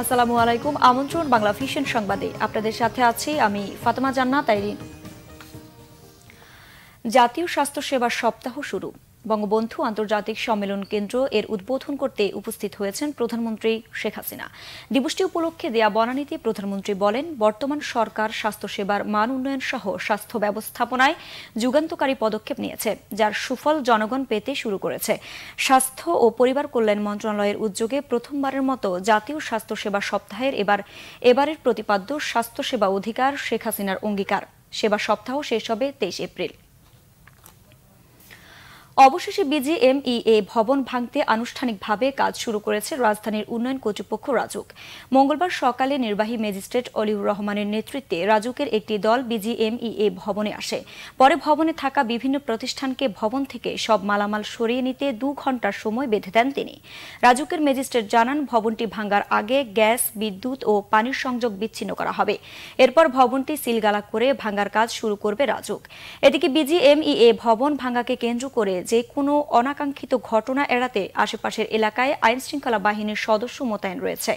আসসালামু আলাইকুম। আমন্ত্রণ বাংলা ভিশন সংবাদে। আপনাদের সাথে আছি আমি ফাতেমা জান্নাত আইরিন। জাতীয় স্বাস্থ্য সেবা সপ্তাহ শুরু। বঙ্গবন্ধু আন্তর্জাতিক সম্মেলন কেন্দ্র এর উদ্বোধন করতে উপস্থিত হয়েছেন প্রধানমন্ত্রী শেখ হাসিনা। দিবসটি উপলক্ষে দেয়া বনানীতে প্রধানমন্ত্রী বলেন, বর্তমান সরকার স্বাস্থ্যসেবার মান উন্নয়ন সহ স্বাস্থ্য ব্যবস্থাপনায় যুগান্তকারী পদক্ষেপ নিয়েছে, যার সুফল জনগণ পেতে শুরু করেছে। স্বাস্থ্য ও পরিবার কল্যাণ মন্ত্রণালয়ের উদ্যোগে প্রথমবারের মতো জাতীয় স্বাস্থ্যসেবা সপ্তাহের এবারের প্রতিপাদ্য স্বাস্থ্যসেবা অধিকার শেখ হাসিনার অঙ্গীকার। সেবা সপ্তাহ শেষ হবে 23 এপ্রিল। অবশেষে বিজিএমইএ ভবন ভাঙতে আনুষ্ঠানিকভাবে কাজ শুরু করেছে রাজধানীর উন্নয়ন কর্তৃপক্ষ রাজুক। মঙ্গলবার সকালে নির্বাহী ম্যাজিস্ট্রেট অলিউর রহমানের নেতৃত্বে রাজুকের একটি দল বিজিএমইএ ভবনে আসে। পরে ভবনে থাকা বিভিন্ন প্রতিষ্ঠানকে ভবন থেকে সব মালামাল সরিয়ে নিতে 2 ঘণ্টার সময় বেঁধে দেন তিনি। রাজুকের ম্যাজিস্ট্রেট জানান, ভবনটি ভাঙার আগে গ্যাস, বিদ্যুৎ ও পানির সংযোগ বিচ্ছিন্ন করা হবে। এরপর ভবনটি সিলগালা করে ভাঙার কাজ শুরু করবে রাজুক। এদিকে বিজিএমইএ ভবন ভাঙাকে কেন্দ্র করে যে কোনো অনাকাঙ্ক্ষিত ঘটনা এড়াতে আশেপাশের এলাকায় আইনশৃঙ্খলা বাহিনীর সদস্য মোতায়েন রয়েছে।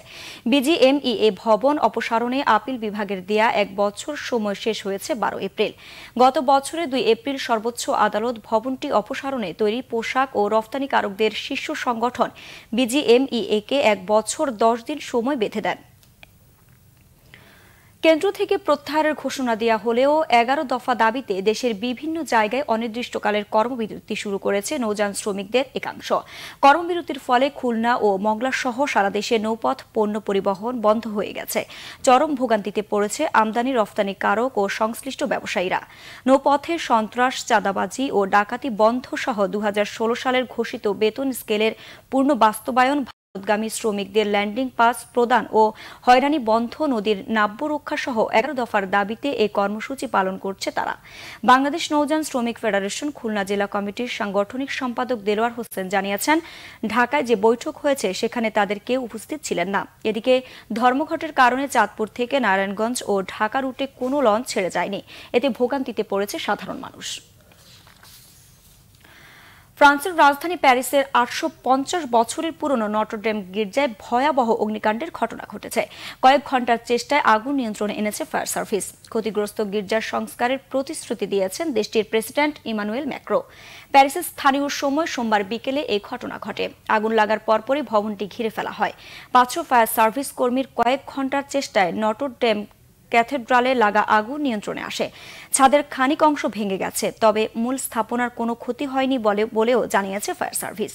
বিজিএমইএ ভবন অপসারণে আপিল বিভাগের দেয়া 1 বছর সময় শেষ হয়েছে 12 এপ্রিল। গত বছরের 2 এপ্রিল সর্বোচ্চ আদালত ভবনটি অপসারণে তৈরি পোশাক ও রফতানিকারকদের শীর্ষ সংগঠন বিজিএমইএ-কে 1 বছর 10 দিন সময় বেঁধে দেন। কেন্দ্র থেকে প্রত্যাহারের ঘোষণা দেওয়া হলেও 11 দফা দাবিতে দেশের বিভিন্ন জায়গায় অনির্দিষ্টকালের কর্মবিরতি শুরু করেছে নৌযান শ্রমিকদের একাংশ। কর্মবিরতির ফলে খুলনা ও মংলা সহ সারা দেশে নৌপথ পণ্য পরিবহন বন্ধ হয়ে গেছে। চরম ভোগান্তিতে পড়েছে আমদানি রফতানিকারক ও সংশ্লিষ্ট ব্যবসায়ীরা। নৌপথে সন্ত্রাস, চাঁদাবাজি ও ডাকাতি বন্ধ সহ 2016 সালের ঘোষিত বেতন স্কেলের পূর্ণ বাস্তবায়ন, ভারতগামী শ্রমিকদের ল্যান্ডিং পাস প্রদান ও হয়রানি বন্ধ, নদীর নাব্য রক্ষা সহ 11 দফার দাবিতে এই কর্মসূচি পালন করছে তারা। বাংলাদেশ নৌযান শ্রমিক ফেডারেশন খুলনা জেলা কমিটির সাংগঠনিক সম্পাদক দেলোয়ার হোসেন জানিয়েছেন, ঢাকায় যে বৈঠক হয়েছে সেখানে তাদের কেউ উপস্থিত ছিলেন না। এদিকে ধর্মঘটের কারণে চাঁদপুর থেকে নারায়ণগঞ্জ ও ঢাকা রুটে কোনো লঞ্চ ছেড়ে যায়নি। এতে ভোগান্তিতে পড়েছে সাধারণ মানুষ। ফ্রান্সের রাজধানী প্যারিসের 850 বছরের পুরনো নটরডেম গির্জায় ভয়াবহ অগ্নিকাণ্ডের ঘটনা ঘটেছে। কয়েক ঘণ্টার চেষ্টায় আগুন নিয়ন্ত্রণে এনেছে ফায়ার সার্ভিস। ক্ষতিগ্রস্ত গির্জার সংস্কারের প্রতিশ্রুতি দিয়েছেন দেশটির প্রেসিডেন্ট ইমানুয়েল ম্যাক্রো। প্যারিসের স্থানীয় সময় সোমবার বিকেলে এই ঘটনা ঘটে। আগুন লাগার পরপরই ভবনটি ঘিরে ফেলা হয়। 500 ফায়ার সার্ভিস কর্মীর কয়েক ঘণ্টার চেষ্টায় নটরডেম ক্যাথেড্রালে লাগা আগুন নিয়ন্ত্রণে আসে। ছাদের খানিক অংশ ভেঙে গেছে, তবে মূল স্থাপনার কোনো ক্ষতি হয়নি বলেও জানিয়েছে ফায়ার সার্ভিস।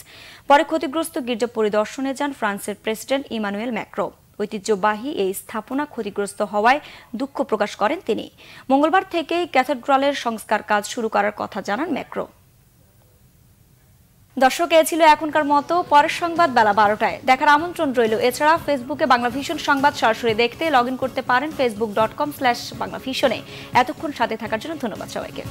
পরে ক্ষতিগ্রস্ত গির্জা পরিদর্শনে যান ফ্রান্সের প্রেসিডেন্ট ইমানুয়েল ম্যাক্রো। ঐতিহ্যবাহী এই স্থাপনা ক্ষতিগ্রস্ত হওয়ায় দুঃখ প্রকাশ করেন তিনি। মঙ্গলবার থেকেই ক্যাথেড্রালের সংস্কার কাজ শুরু করার কথা জানান ম্যাক্রো। দর্শক, এ ছিল এখনকার মতো। পরের সংবাদ বেলা 12টায় দেখার আমন্ত্রণ রইল। এছাড়া ফেসবুকে বাংলা ভিশন সংবাদ সরাসরি দেখতে লগ ইন করতে পারেন facebook.com/বাংলাভিশনে। এতক্ষণ সাথে থাকার জন্য ধন্যবাদ সবাইকে।